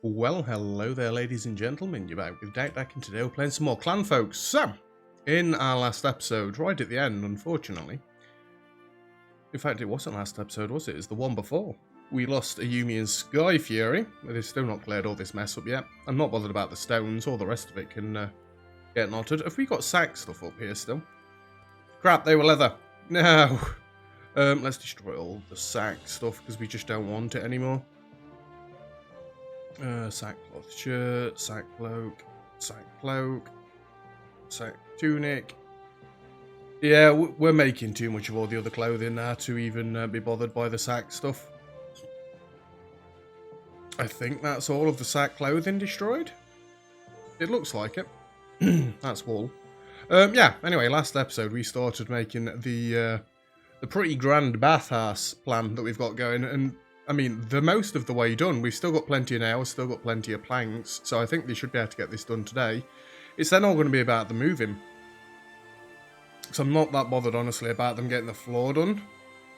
Well, hello there, ladies and gentlemen. You're back with Dak, and today we're playing some more Clanfolk. So, in our last episode, right at the end, unfortunately. In fact, it wasn't last episode, was it? It was the one before. We lost Ayumi and Sky Fury. They've still not cleared all this mess up yet. I'm not bothered about the stones. All the rest of it can get knotted. Have we got sack stuff up here still? Crap, they were leather. No. Let's destroy all the sack stuff because we just don't want it anymore. Sackcloth shirt, sack cloak, sack tunic. Yeah, we're making too much of all the other clothing now to even be bothered by the sack stuff. I think that's all of the sack clothing destroyed. It looks like it. That's wool. Yeah, anyway, last episode we started making the pretty grand bathhouse plan that we've got going, and I mean, the most of the way done. We've still got plenty of nails, still got plenty of planks, so I think they should be able to get this done today. It's then all going to be about the moving. So I'm not that bothered, honestly, about them getting the floor done.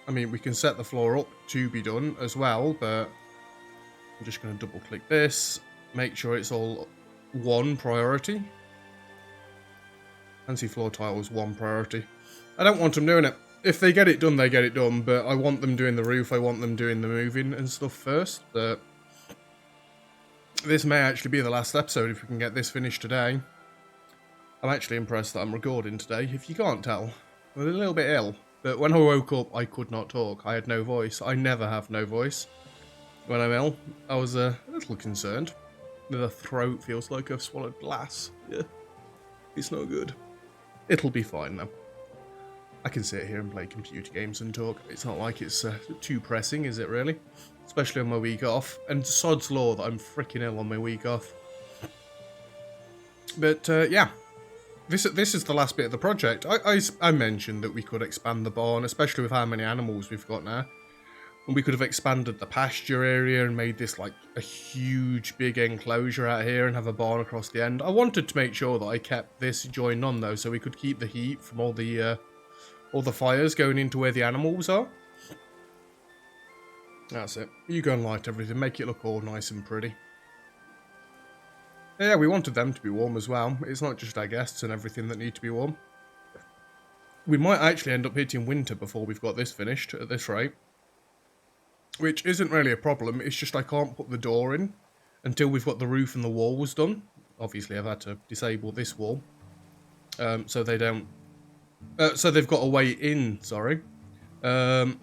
I mean, we can set the floor up to be done as well, but I'm just going to double click this, make sure it's all one priority. Fancy floor tiles, one priority. I don't want them doing it. If they get it done, they get it done, but I want them doing the roof, I want them doing the moving and stuff first, but this may actually be the last episode if we can get this finished today. I'm actually impressed that I'm recording today. If you can't tell, I'm a little bit ill, but when I woke up, I could not talk. I had no voice. I never have no voice when I'm ill. I was a little concerned. The throat feels like I've swallowed glass. Yeah, it's not good. It'll be fine now. I can sit here and play computer games and talk. It's not like it's too pressing, is it really? Especially on my week off. And sod's law that I'm freaking ill on my week off. But yeah, this is the last bit of the project. I mentioned that we could expand the barn, especially with how many animals we've got now. And we could have expanded the pasture area and made this like a huge big enclosure out here and have a barn across the end. I wanted to make sure that I kept this joined on though, so we could keep the heat from all the fires going into where the animals are. That's it. You go and light everything, make it look all nice and pretty. Yeah, we wanted them to be warm as well. It's not just our guests and everything that need to be warm. We might actually end up hitting winter before we've got this finished at this rate. Which isn't really a problem, it's just I can't put the door in until we've got the roof and the walls done. Obviously I've had to disable this wall. So they don't... so they've got a way in, sorry. And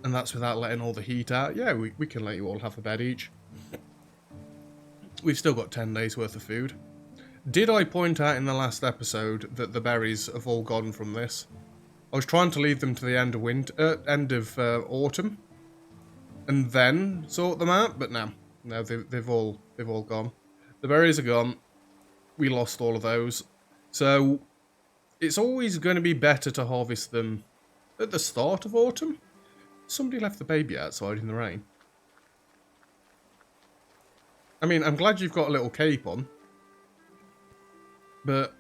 that's without letting all the heat out. Yeah, we can let you all have a bed each. We've still got 10 days worth of food. Did I point out in the last episode that the berries have all gone from this? I was trying to leave them to the end of winter, end of autumn, and then sort them out, but no, they've all gone. The berries are gone. We lost all of those, so it's always going to be better to harvest them at the start of autumn. Somebody left the baby outside in the rain. I mean, I'm glad you've got a little cape on, but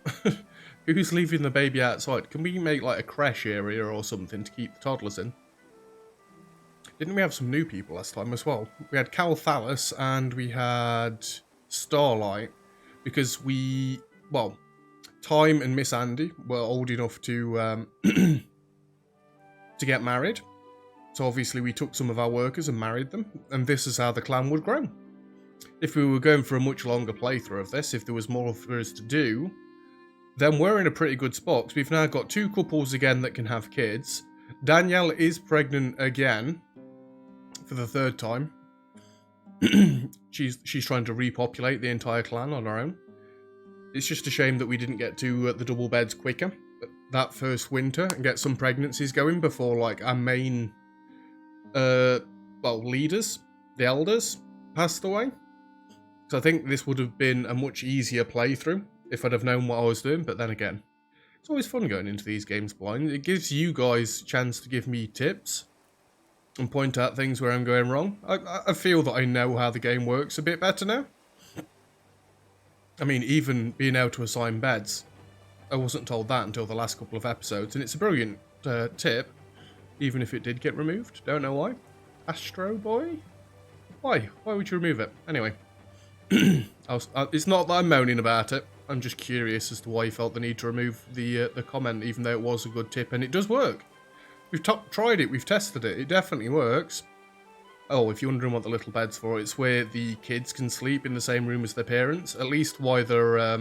who's leaving the baby outside? Can we make like a creche area or something to keep the toddlers in? Didn't we have some new people last time as well? We had Cal Thallis and we had Starlight, because well, Time and Miss Andy were old enough to to get married. So obviously we took some of our workers and married them, and this is how the clan would grow. If we were going for a much longer playthrough of this, if there was more for us to do, then we're in a pretty good spot, because we've now got 2 couples again that can have kids. Danielle is pregnant again, for the 3rd time. She's trying to repopulate the entire clan on her own. It's just a shame that we didn't get to the double beds quicker that first winter and get some pregnancies going before like our main leaders, the elders, passed away. So I think this would have been a much easier playthrough if I'd have known what I was doing, but then again, it's always fun going into these games blind. It gives you guys a chance to give me tips and point out things where I'm going wrong. I feel that I know how the game works a bit better now. I mean, even being able to assign beds. I wasn't told that until the last couple of episodes, and it's a brilliant tip, even if it did get removed. Don't know why. Astro Boy? Why? Why would you remove it? Anyway. It's not that I'm moaning about it. I'm just curious as to why you felt the need to remove the comment, even though it was a good tip, and it does work. We've tried it, we've tested it, it definitely works. Oh, if you're wondering what the little bed's for, it's where the kids can sleep in the same room as their parents, at least while they're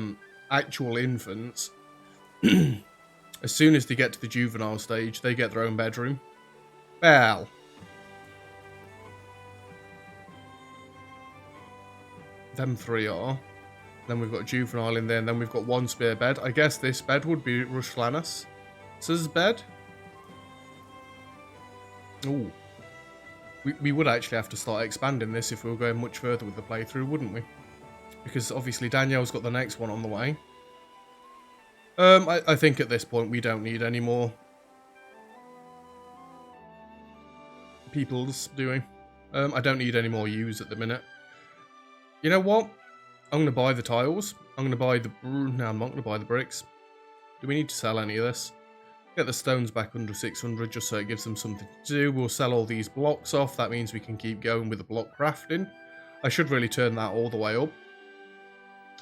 actual infants. As soon as they get to the juvenile stage, they get their own bedroom. Well. Them three are. Then we've got juvenile in there, and then we've got one spare bed. I guess this bed would be Ruslanas's bed. Ooh. We would actually have to start expanding this if we were going much further with the playthrough, wouldn't we? Because obviously Danielle's got the next one on the way. I think at this point we don't need any more people's doing. I don't need any more U's at the minute. You know what? I'm going to buy the tiles. I'm going to buy the... No, I'm not going to buy the bricks. Do we need to sell any of this? Get the stones back under 600 just so it gives them something to do. We'll sell all these blocks off. That means we can keep going with the block crafting. I should really turn that all the way up,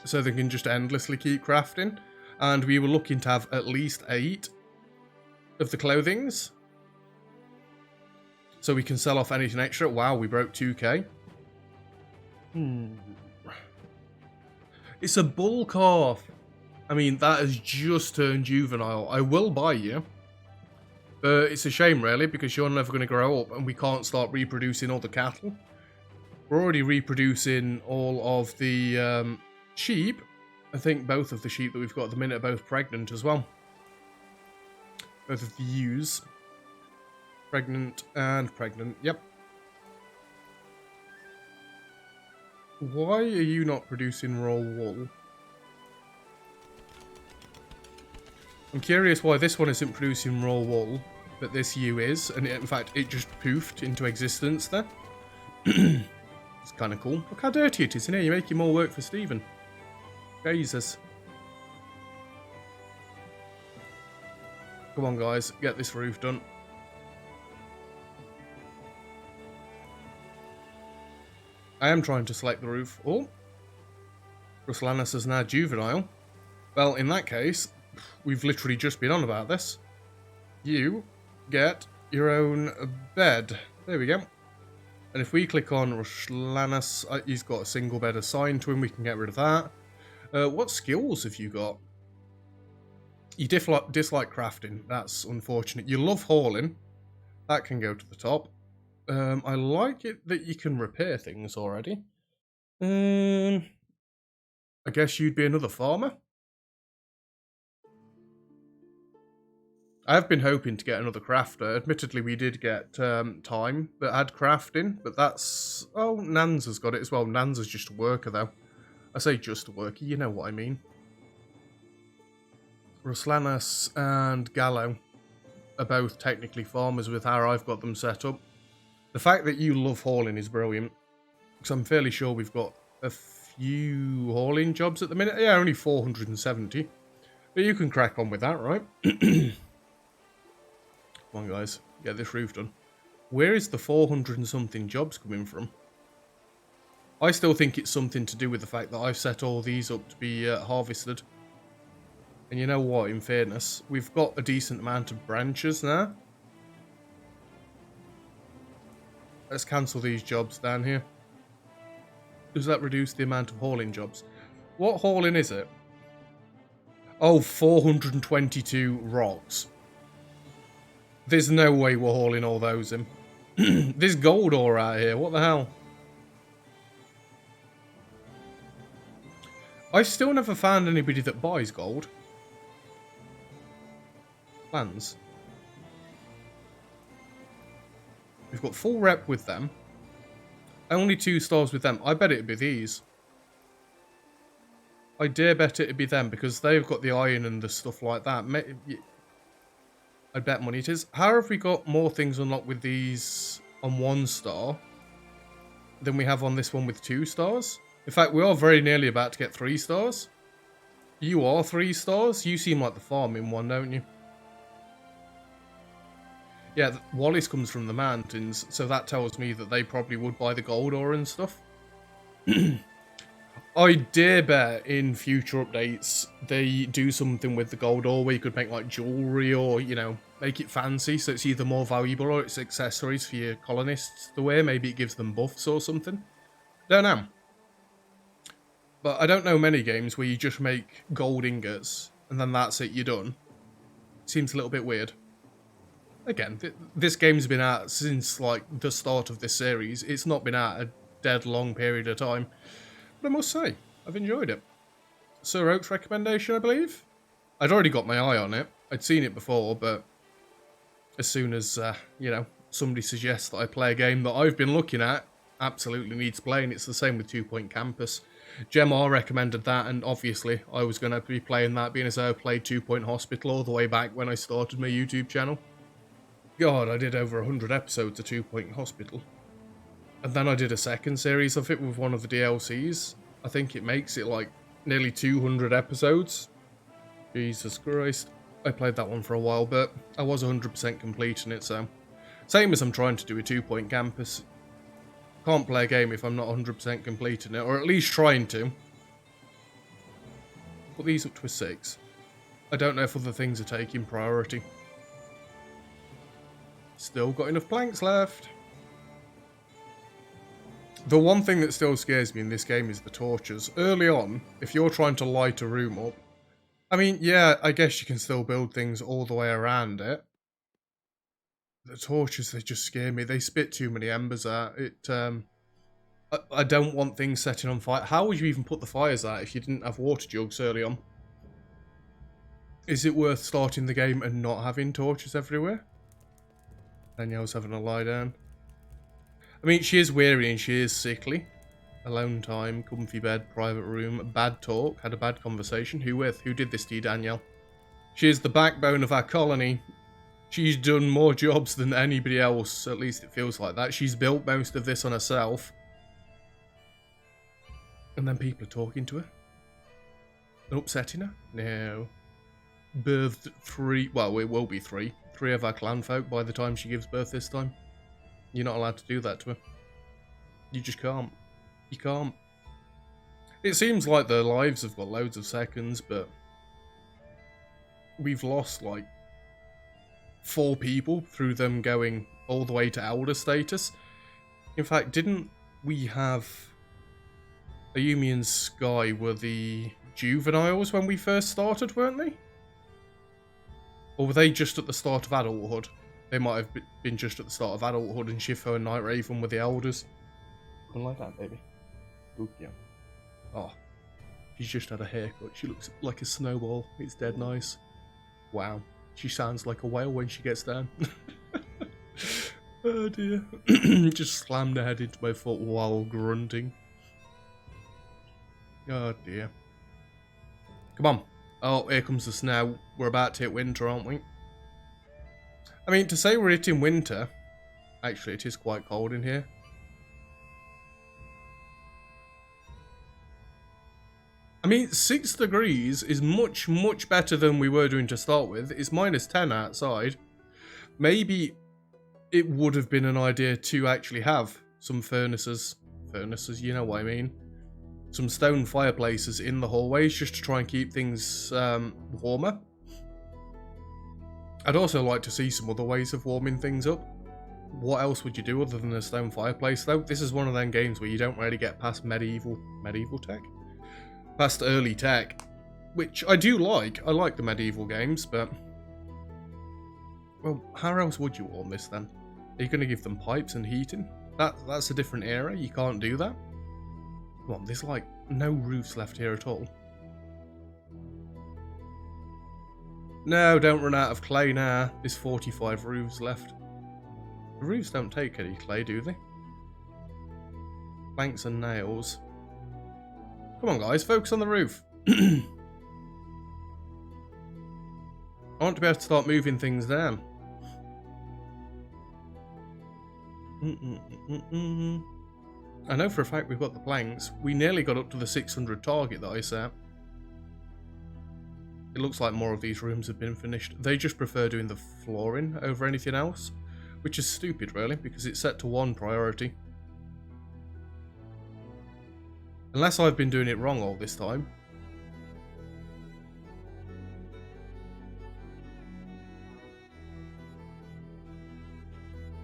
so they can just endlessly keep crafting. And we were looking to have at least 8 of the clothings, so we can sell off anything extra. Wow, we broke 2k. It's a bull calf. I mean, that has just turned juvenile. I will buy you. But it's a shame, really, because you're never going to grow up and we can't start reproducing all the cattle. We're already reproducing all of the sheep. I think both of the sheep that we've got at the minute are both pregnant as well. Both of the ewes. Pregnant and pregnant. Yep. Why are you not producing raw wool? I'm curious why this one isn't producing raw wool, but this ewe is, and in fact it just poofed into existence there. It's kind of cool. Look how dirty it is in here. You're making more work for Stephen. Jesus. Come on guys, get this roof done. I am trying to select the roof. Oh, Ruslanas is now juvenile. Well, in that case, we've literally just been on about this. You get your own bed. There we go. And if we click on Ruslanas, he's got a single bed assigned to him. We can get rid of that. What skills have you got? You dislike crafting. That's unfortunate. You love hauling. That can go to the top. I like it that you can repair things already. I guess you'd be another farmer. I have been hoping to get another crafter. Admittedly, we did get time that had crafting, but that's... Oh, Nans has got it as well. Nans is just a worker, though. I say just a worker, you know what I mean. Ruslanas and Gallo are both technically farmers with how I've got them set up. The fact that you love hauling is brilliant, because I'm fairly sure we've got a few hauling jobs at the minute. Yeah, only 470. But you can crack on with that, right? Come on, guys. Get this roof done. Where is the 400 and something jobs coming from? I still think it's something to do with the fact that I've set all these up to be harvested. And you know what, in fairness, we've got a decent amount of branches now. Let's cancel these jobs down here. Does that reduce the amount of hauling jobs? What hauling is it? Oh, 422 rocks. There's no way we're hauling all those in. There's gold ore out here. What the hell? I still never found anybody that buys gold. Plans. We've got full rep with them. Only 2 stars with them. I bet it'd be these. I dare bet it'd be them because they've got the iron and the stuff like that. I bet money it is. How have we got more things unlocked with these on 1 star than we have on this one with 2 stars? In fact, we are very nearly about to get 3 stars. You are 3 stars? You seem like the farming one, don't you? Yeah, Wallace comes from the mountains, so that tells me that they probably would buy the gold ore and stuff. I dare bet in future updates they do something with the gold ore where you could make like jewelry or, you know, make it fancy so it's either more valuable or it's accessories for your colonists to wear. Maybe it gives them buffs or something. Don't know. But I don't know many games where you just make gold ingots and then that's it, you're done. Seems a little bit weird. Again, this game's been out since like the start of this series. It's not been out a dead long period of time. But I must say, I've enjoyed it. Sir Oak's recommendation, I believe? I'd already got my eye on it. I'd seen it before, but as soon as, you know, somebody suggests that I play a game that I've been looking at, absolutely needs playing. It's the same with 2 Point Campus. Gemar recommended that, and obviously I was going to be playing that, being as though I played 2 Point Hospital all the way back when I started my YouTube channel. God, I did over 100 episodes of 2 Point Hospital. And then I did a second series of it with one of the DLCs. I think it makes it like nearly 200 episodes. Jesus Christ. I played that one for a while, but I was 100% completing it, so... Same as I'm trying to do a 2 Point Campus. Can't play a game if I'm not 100% completing it, or at least trying to. Put these up to a 6. I don't know if other things are taking priority. Still got enough planks left. The one thing that still scares me in this game is the torches. Early on, if you're trying to light a room up, I mean, yeah, I guess you can still build things all the way around it. The torches, they just scare me. They spit too many embers out. I don't want things setting on fire. How would you even put the fires out if you didn't have water jugs early on? Is it worth starting the game and not having torches everywhere? Danielle's having a lie down. I mean, she is weary and she is sickly. Alone time, comfy bed, private room, bad talk, had a bad conversation. Who with? Who did this to you, Danielle? She is the backbone of our colony. She's done more jobs than anybody else, at least it feels like that. She's built most of this on herself. And then people are talking to her. And upsetting her? No. Birthed 3, well, it will be 3 of our clanfolk by the time she gives birth this time. You're not allowed to do that to her. You just can't. You can't. It seems like their lives have got loads of seconds, but we've lost like 4 people through them going all the way to elder status. In fact, didn't we have Ayumi and Sky were the juveniles when we first started, weren't they? Or were they just at the start of adulthood? They might have been just at the start of adulthood, and Shifo and Night Raven were the elders. Come like that, baby. Good, yeah. Oh, she's just had a haircut. She looks like a snowball. It's dead nice. Wow. She sounds like a whale when she gets down. Oh dear. Just slammed her head into my foot while grunting. Oh dear. Come on. Oh, here comes the snow. We're about to hit winter, aren't we? I mean, to say we're hitting winter... Actually, it is quite cold in here. I mean, 6 degrees is much, much better than we were doing to start with. It's minus 10 outside. Maybe it would have been an idea to actually have some furnaces. Furnaces, you know what I mean. Some stone fireplaces in the hallways just to try and keep things warmer. I'd also like to see some other ways of warming things up. What else would you do other than a stone fireplace, though? This is one of them games where you don't really get past medieval tech? Past early tech, which I do like. I like the medieval games, but... Well, how else would you warm this, then? Are you going to give them pipes and heating? That's a different era. You can't do that. Come on, there's like no roofs left here at all. No, don't run out of clay now. There's 45 roofs left. The roofs don't take any clay, do they? Planks and nails. Come on, guys, focus on the roof. I want to be able to start moving things down. I know for a fact we've got the planks. We nearly got up to the 600 target that I set. It looks like more of these rooms have been finished. They just prefer doing the flooring over anything else. Which is stupid, really, because it's set to 1 priority. Unless I've been doing it wrong all this time.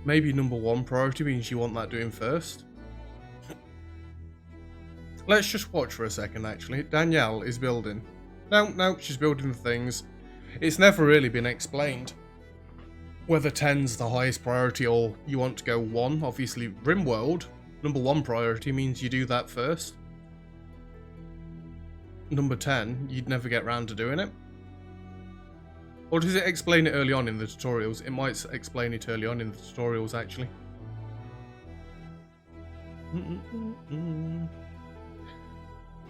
Maybe number 1 priority means you want that doing first. Let's just watch for a second, actually. Danielle is building. No, she's building the things. It's never really been explained whether 10's the highest priority or you want to go 1. Obviously, RimWorld, number 1 priority means you do that first. Number 10, you'd never get round to doing it. Or does it explain it early on in the tutorials? It might explain it early on in the tutorials, actually.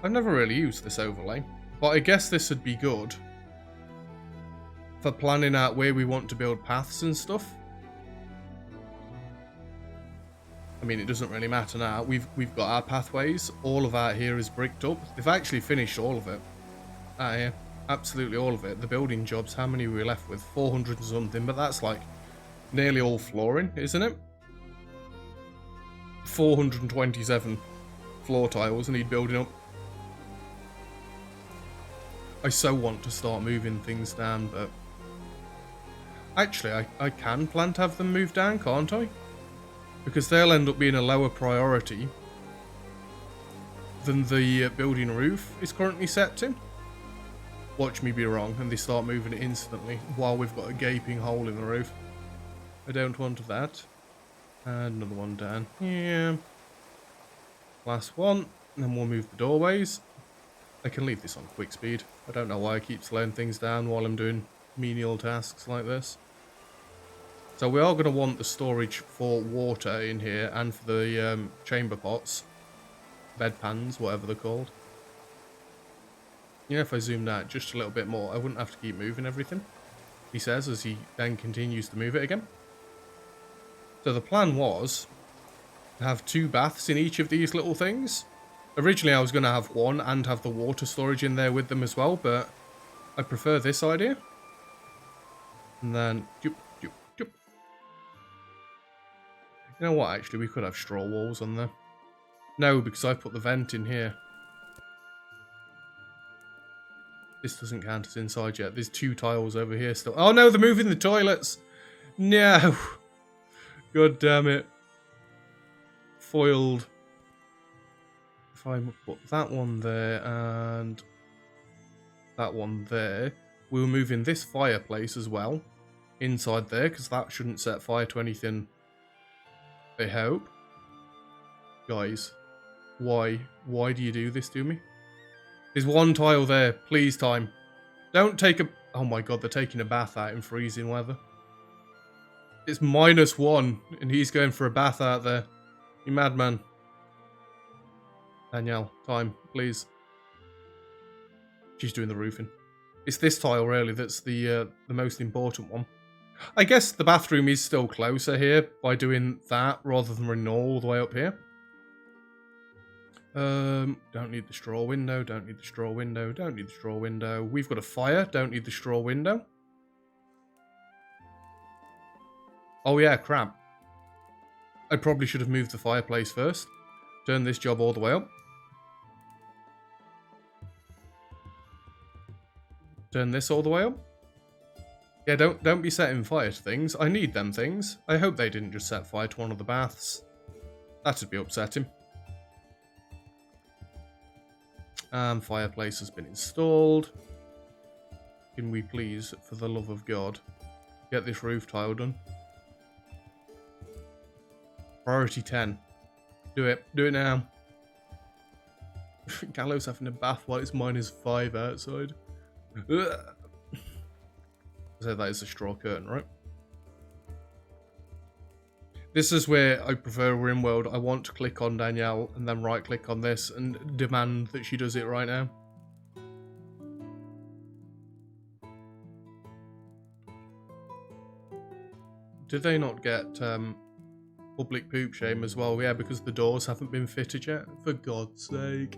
I've never really used this overlay, but I guess this would be good for planning out where we want to build paths and stuff. I mean, it doesn't really matter now. We've got our pathways. All of our here is bricked up. They've actually finished all of it. Yeah, absolutely all of it. The building jobs, how many were we left with? 400 and something, but that's like nearly all flooring, isn't it? 427 floor tiles need building up. I so want to start moving things down, but actually I can plan to have them move down, can't I? Because they'll end up being a lower priority than the building roof is currently set to. Watch me be wrong and they start moving it instantly while we've got a gaping hole in the roof. I don't want that. And another one down. Yeah. Last one. And then we'll move the doorways. I can leave this on quick speed. I don't know why I keep slowing things down while I'm doing menial tasks like this. So we are going to want the storage for water in here and for the chamber pots. Bed pans, whatever they're called. Yeah, if I zoomed out just a little bit more, I wouldn't have to keep moving everything. He says as he then continues to move it again. So the plan was to have 2 baths in each of these little things. Originally I was going to have 1 and have the water storage in there with them as well, but I prefer this idea. And then... You know what, actually, we could have straw walls on there. No, because I put the vent in here. This doesn't count as inside yet. There's 2 tiles over here still. Oh no, they're moving the toilets! No! God damn it. Foiled. If I put that one there and that one there, we're moving this fireplace as well inside there, because that shouldn't set fire to anything, I hope. Guys, why? Why do you do this to me? There's 1 tile there. Please, time. Don't take a... Oh my god, they're taking a bath out in freezing weather. It's -1, and he's going for a bath out there. You madman. Danielle, time, please. She's doing the roofing. It's this tile, really, that's the most important one. I guess the bathroom is still closer here by doing that rather than running all the way up here. Don't need the straw window, don't need the straw window, don't need the straw window. We've got a fire, don't need the straw window. Oh yeah, crap. I probably should have moved the fireplace first. Turn this job all the way up. Turn this all the way up. Yeah, don't be setting fire to things. I need them things. I hope they didn't just set fire to one of the baths. That'd be upsetting. Fireplace has been installed. Can we please, for the love of God, get this roof tile done? Priority 10. Do it. Do it now. Gallows having a bath while it's -5 outside. So that is a straw curtain, right? This is where I prefer RimWorld. I want to click on Danielle and then right click on this and demand that she does it right now. Did they not get public poop shame as well? Yeah, because the doors haven't been fitted yet. For God's sake.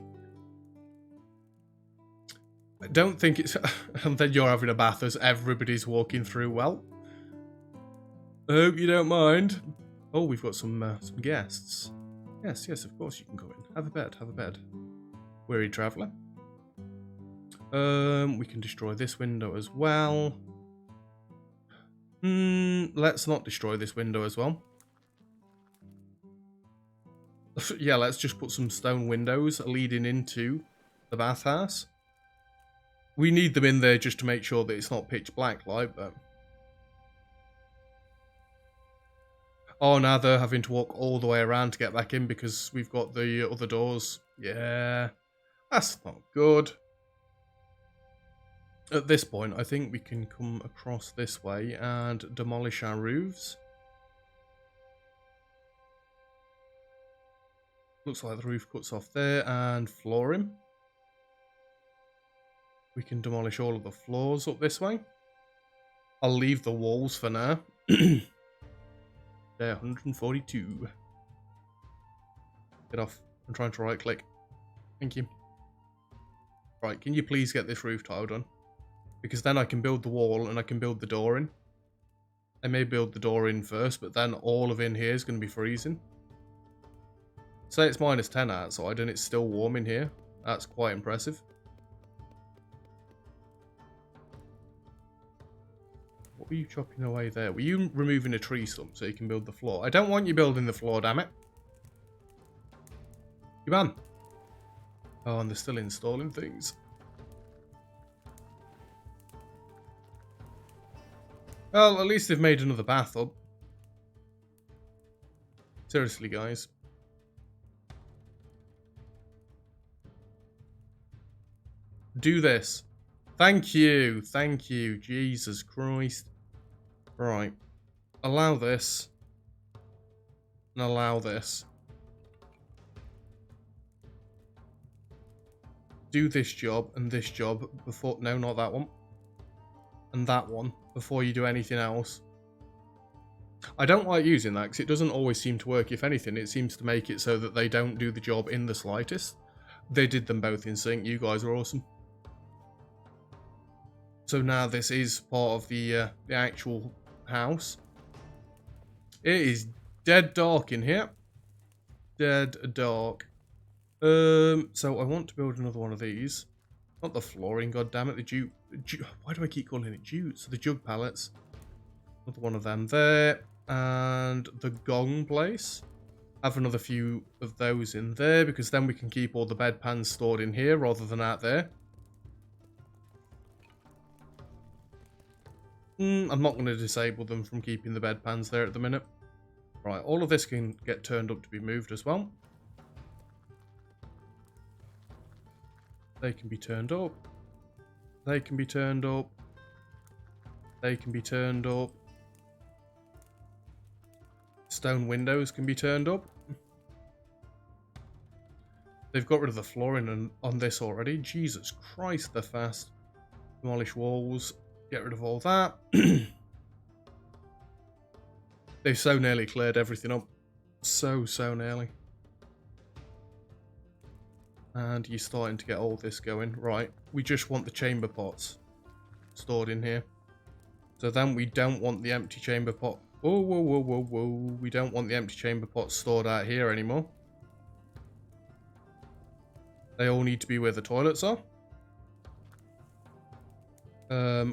I don't think it's... and then you're having a bath as everybody's walking through. Well, I hope you don't mind. Oh, we've got some guests. Yes, yes, of course you can go in. Have a bed, have a bed. Weary traveller. We can destroy this window as well. Let's not destroy this window as well. Yeah, let's just put some stone windows leading into the bathhouse. We need them in there just to make sure that it's not pitch black light, but... Oh, now they're having to walk all the way around to get back in because we've got the other doors. Yeah, that's not good. At this point, I think we can come across this way and demolish our roofs. Looks like the roof cuts off there and flooring. We can demolish all of the floors up this way. I'll leave the walls for now. They're 142. Get off. I'm trying to right click. Thank you. Right, can you please get this roof tile done? Because then I can build the wall and I can build the door in. I may build the door in first, but then all of in here is going to be freezing. Say it's minus 10 outside and it's still warm in here. That's quite impressive. What were you chopping away there? Were you removing a tree stump so you can build the floor? I don't want you building the floor, damn it. You man. Oh, and they're still installing things. Well, at least they've made another bath up. Seriously, guys. Do this. Thank you. Thank you. Jesus Christ. Right. Allow this. And allow this. Do this job and this job before... No, not that one. And that one before you do anything else. I don't like using that because it doesn't always seem to work. If anything, it seems to make it so that they don't do the job in the slightest. They did them both in sync. You guys are awesome. So now this is part of the actual house. It is dead dark in here. Dead dark. So I want to build another one of these. Not the flooring, goddammit, the jute. Why do I keep calling it jute? So the jug pallets. Another one of them there. And the gong place. Have another few of those in there because then we can keep all the bedpans stored in here rather than out there. I'm not going to disable them from keeping the bedpans there at the minute. Right, all of this can get turned up to be moved as well. They can be turned up. They can be turned up. They can be turned up. Stone windows can be turned up. They've got rid of the flooring on this already. Jesus Christ, they're fast. Demolish walls. Get rid of all that. They've so nearly cleared everything up. So nearly. And you're starting to get all this going. Right, we just want the chamber pots stored in here. So then we don't want the empty chamber pot. Whoa, whoa, whoa, whoa, whoa. We don't want the empty chamber pots stored out here anymore. They all need to be where the toilets are.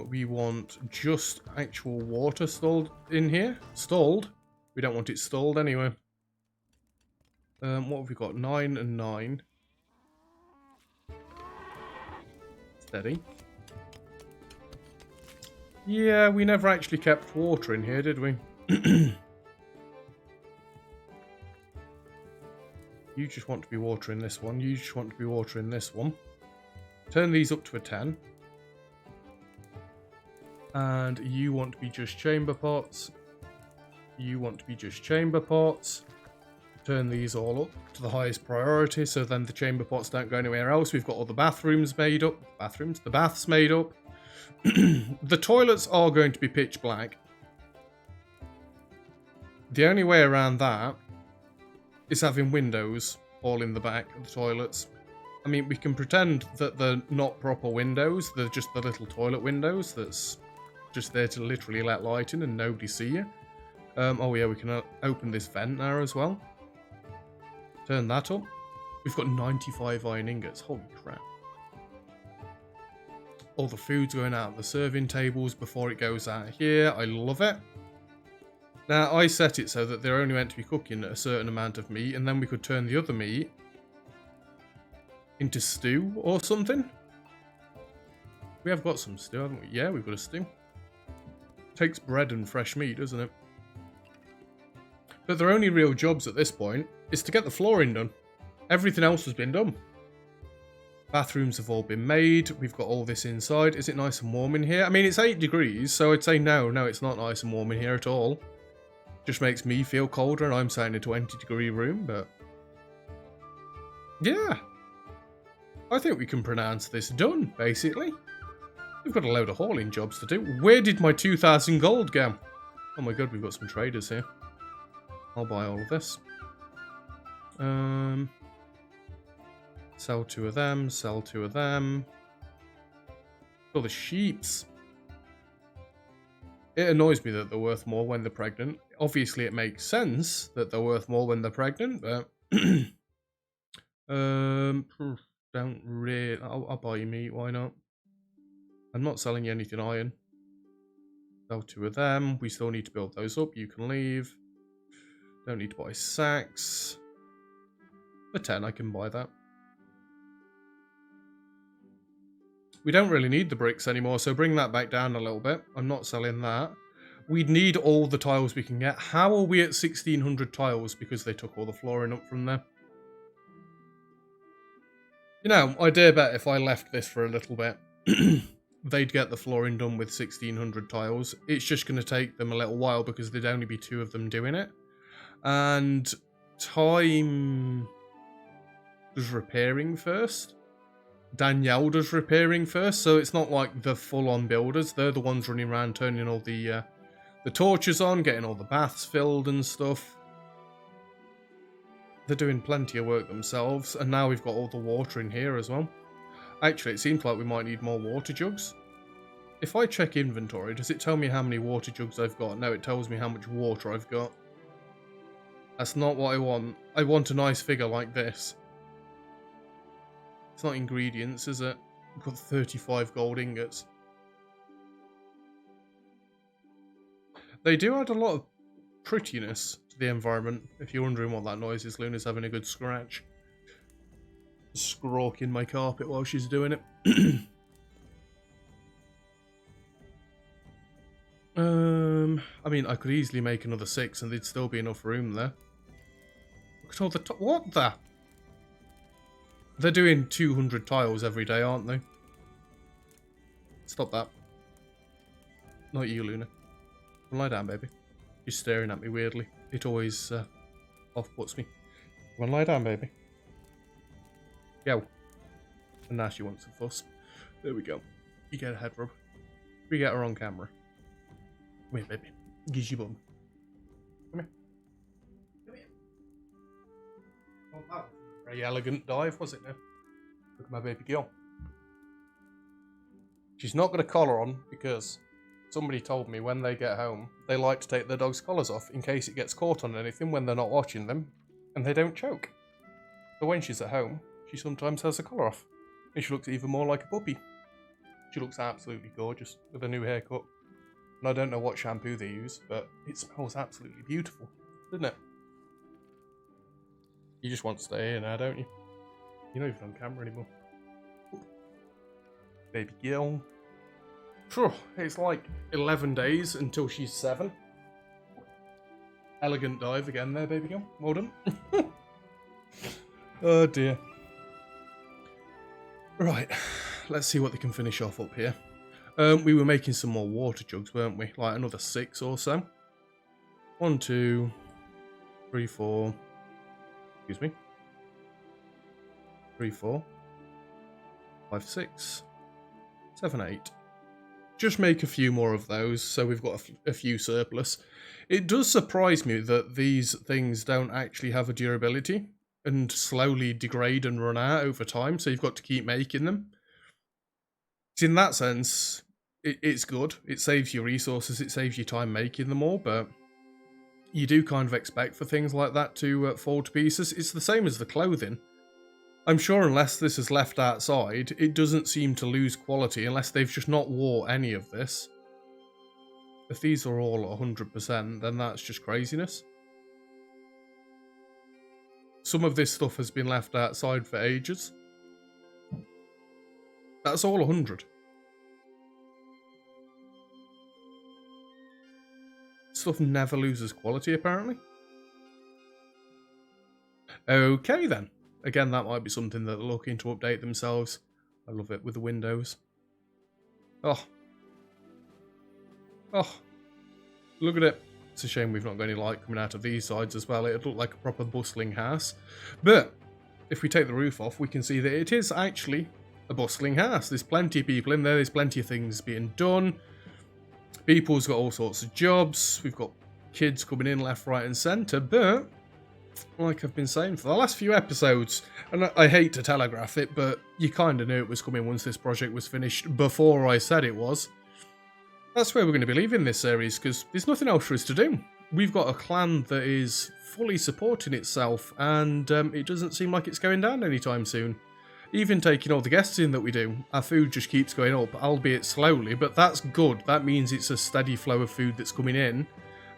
We want just actual water stalled in here. Stalled? We don't want it stalled anyway. What have we got? 9 and 9. Steady. Yeah, we never actually kept water in here, did we? You just want to be water in this one. You just want to be water in this one. Turn these up to a 10. And you want to be just chamber pots. You want to be just chamber pots. Turn these all up to the highest priority so then the chamber pots don't go anywhere else. We've got all the bathrooms made up. The baths made up. The toilets are going to be pitch black. The only way around that is having windows all in the back of the toilets. I mean, we can pretend that they're not proper windows. They're just the little toilet windows that's just there to literally let light in and nobody see you. Oh yeah, we can open this vent now as well. Turn that up. We've got 95 iron ingots. Holy crap. All the food's going out on the serving tables before it goes out here. I love it. Now, I set it so that they're only meant to be cooking a certain amount of meat, and then we could turn the other meat into stew or something. We have got some stew, haven't we? Yeah, we've got a stew. Takes bread and fresh meat, doesn't it? But their only real jobs at this point is to get the flooring done. Everything else has been done. Bathrooms have all been made. We've got all this inside. Is it nice and warm in here? I mean, it's 8 degrees, so I'd say no, it's not nice and warm in here at all. Just makes me feel colder, and I'm sat in a 20-degree room, but... yeah. I think we can pronounce this done, basically. We've got a load of hauling jobs to do. Where did my 2,000 gold go? Oh my god, we've got some traders here. I'll buy all of this. Sell 2 of them, sell 2 of them. Oh, the sheeps. It annoys me that they're worth more when they're pregnant. Obviously, it makes sense that they're worth more when they're pregnant, but... don't really... I'll buy you meat, why not? I'm not selling you anything iron. Sell 2 of them. We still need to build those up. You can leave. Don't need to buy sacks. For 10, I can buy that. We don't really need the bricks anymore, so bring that back down a little bit. I'm not selling that. We'd need all the tiles we can get. How are we at 1,600 tiles? Because they took all the flooring up from there. You know, I dare bet if I left this for a little bit, they'd get the flooring done with 1,600 tiles. It's just going to take them a little while because there'd only be 2 of them doing it. And time does repairing first. Danielle does repairing first, so it's not like the full-on builders. They're the ones running around turning all the torches on, getting all the baths filled and stuff. They're doing plenty of work themselves, and now we've got all the water in here as well. Actually, it seems like we might need more water jugs. If I check inventory, does it tell me how many water jugs I've got? No, it tells me how much water I've got. That's not what I want. I want a nice figure like this. It's not ingredients, is it? We've got 35 gold ingots. They do add a lot of prettiness to the environment. If you're wondering what that noise is, Luna's having a good scratch. Squawking my carpet while she's doing it. I mean, I could easily make another 6 and there'd still be enough room there. Look at all the... what the... They're doing 200 tiles every day, aren't they? Stop that. Not you, Luna. Lie down, baby. You're staring at me weirdly. It always off-puts me. Come on, lie down, baby. Go. And now she wants some fuss. There we go. You get a head rub. We get her on camera. Come here, baby. Gives you bum. Come here. Come here. Oh, that was a very elegant dive, was it now? Look at my baby girl. She's not got a collar on because somebody told me when they get home, they like to take their dog's collars off in case it gets caught on anything when they're not watching them and they don't choke. So when she's at home, she sometimes has a collar off. And she looks even more like a puppy. She looks absolutely gorgeous with a new haircut. And I don't know what shampoo they use, but it smells absolutely beautiful, doesn't it? You just want to stay here now, don't you? You're not even on camera anymore. Baby girl. Phew, it's like 11 days until she's 7. Elegant dive again there, baby girl. Well done. Oh dear. Right, let's see what they can finish off up here. We were making some more water jugs, weren't we? Like another 6 or so. 1, 2, 3, 4. Excuse me. 3, 4. 5, 6. 7, 8. Just make a few more of those, so we've got a few surplus. It does surprise me that these things don't actually have a durability and slowly degrade and run out over time, so you've got to keep making them. In that sense, it's good. It saves you resources, it saves you time making them all, but you do kind of expect for things like that to fall to pieces. It's the same as the clothing. I'm sure unless this is left outside, it doesn't seem to lose quality unless they've just not wore any of this. If these are all 100%, then that's just craziness. Some of this stuff has been left outside for ages. That's all 100. Stuff never loses quality, apparently. Okay, then. Again, that might be something that they're looking to update themselves. I love it with the windows. Oh. Oh. Look at it. It's a shame we've not got any light coming out of these sides as well. It'd look like a proper bustling house. But if we take the roof off, we can see that it is actually a bustling house. There's plenty of people in there. There's plenty of things being done. People's got all sorts of jobs. We've got kids coming in left, right and centre. But like I've been saying for the last few episodes, and I hate to telegraph it, but you kind of knew it was coming once this project was finished before I said it was. That's where we're going to be leaving this series, because there's nothing else for us to do. We've got a clan that is fully supporting itself, and it doesn't seem like it's going down anytime soon. Even taking all the guests in that we do, our food just keeps going up, albeit slowly, but that's good. That means it's a steady flow of food that's coming in,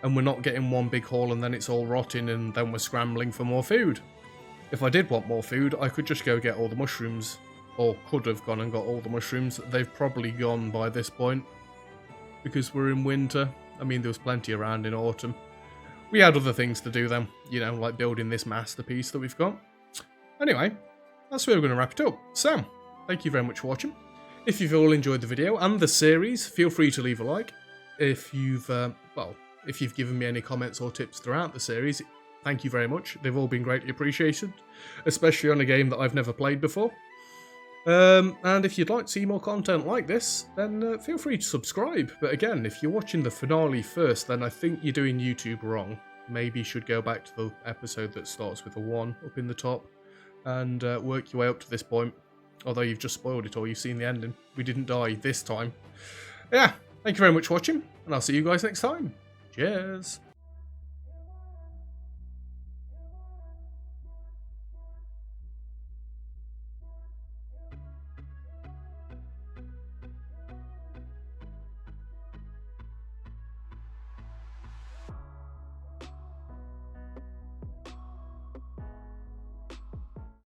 and we're not getting one big haul and then it's all rotting and then we're scrambling for more food. If I did want more food, I could just go get all the mushrooms, or could have gone and got all the mushrooms. They've probably gone by this point, because we're in winter. I mean, there was plenty around in autumn. We had other things to do then, you know, like building this masterpiece that we've got. Anyway, that's where we're going to wrap it up. So, thank you very much for watching. If you've all enjoyed the video and the series, feel free to leave a like. If you've, if you've given me any comments or tips throughout the series, thank you very much. They've all been greatly appreciated, especially on a game that I've never played before. And if you'd like to see more content like this, then feel free to subscribe. But again, if you're watching the finale first, then I think you're doing YouTube wrong. Maybe you should go back to the episode that starts with a 1 up in the top and work your way up to this point. Although you've just spoiled it all, you've seen the ending. We didn't die this time. Yeah, thank you very much for watching, and I'll see you guys next time. Cheers!